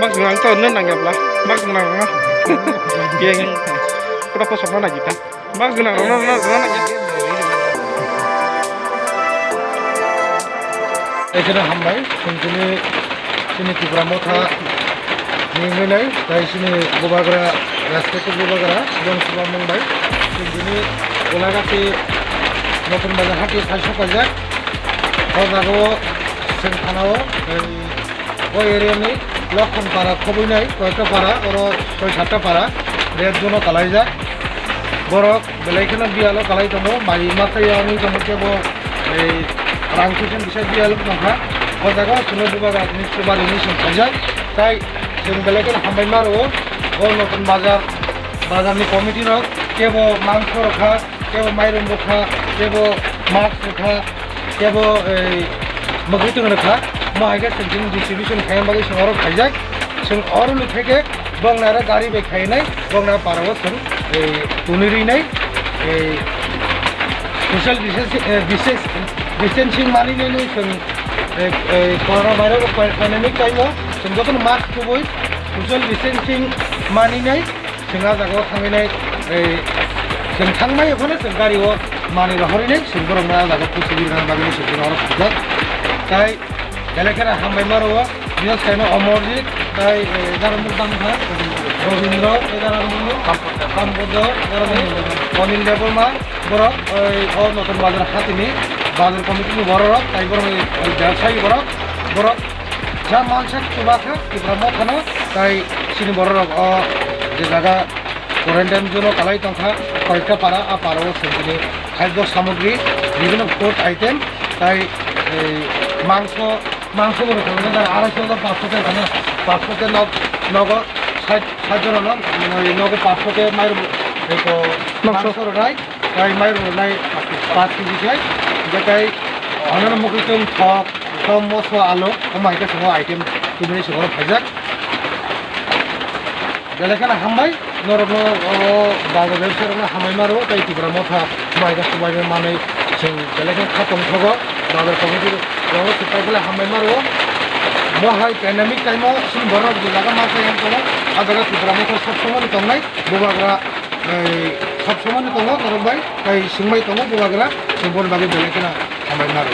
mak ngang to nun nang yapla mak nang nga yang pura posok na kita mak nang এখানে হামবাই जोंनि जोंनि ত্রিপুরা মথা নিংनै তাই जोंनि गोबाग्रा राजपेट गोबाग्रा लोंसुबा मुंबाय जोंनि गलागाति नतुन बाजार हाटि फाइस बाजार हजागो जों थानाव ও এরিয়াनि লক্ষণ পাড়া খবৈনাই কয়েকটা পাড়া ওর 6-7টা পাড়া রেড জোনও কালাই যায় বরক বেলাইখানে বিয়ালো কালাই দङ মাই মাথাयावनि दङ केबो এই রাংকিসন বিষয় বিয়ালো नखा हजागो सुनो बुबागानि सुबारिनि संखाजाय তাই जों बेलाइखाने हामबाय मारो ও নতুন বাজারनि কমিটিनो केबो मांस रखा केबो माइरं रखा केबो माछ रखा केबो এই मगैतों रखा माहायगा जों डिस्ट्रिबिउशन खालामबाय जों आरो खायजाक जों आरो लुथेके बंनारा गारि बे खायनाय बंना पाराव जों तुनिरिनाय सोशल डिस्टेंसिंग मानिनायनि जों कोरोना भाइरास पेन्डेमिक टाइमाव जों जखन मास्क खुबै सोशल डिस्टेंसिंग मानिनाय जोंहा जागायाव थांनाय जों थांनाय एखौनो जों गारियाव मानिना हरनाय जों बरंना जागा पुसिबिरना बागै जों आरो खायजाक তাই বেলেগেরা হামবাই মারো বিশেষ টাইমে অমরজিৎ তাই এগারো মুদামা রবীন্দ্র এগারো সম্পদ অনিল দেবর্মা বরক ও নতুন বাজার হাতিনি বাজার কমিটিনি বড় তাই বরং ব্যবসায়ী বরক যা মানুষের চুবাখা ত্রিপুরা মথানো তাই সিনি বড় যে জায়গা কোয়ারেন্টাইন জন্য কালাই তংখা কয়েকটা পাড়া আর পাড়াও সেখানে খাদ্য সামগ্রী বিভিন্ন ফুড আইটেম তাই মাংস বলে থাকবে তার 250,500 এখানে 500 নগদ 60 নগদ 500 মায়ের মাংস রাই তাই মায়ের নাই 5 কেজি চাই যেটাই অন্যান্য মুখিতম থক সম মশলা আলু মাইকা সঙ্গে আইটেম তুমি সঙ্গে ভাইজাক বেলেখানে হামবাই নরম বাজার ব্যবসায়ী হামাই মারো তাই ত্রিপুরা মথা মাইকা সবাই মানে जों बेलेखाने खातम थगो बाजार कमिटि राव सिपाइफोरा हामबाय मारो महाय पेन्डेमिक टाइमाव जों बर' जागा मासे दङ आजागा त्रिपुरा मथा सब समानै दंनाय बुबाग्रा सब समानै दङ नरबाय ताई सिंबाय दङ बुबाग्रा जों बर' बागै बेलेखाने हामबाय मारो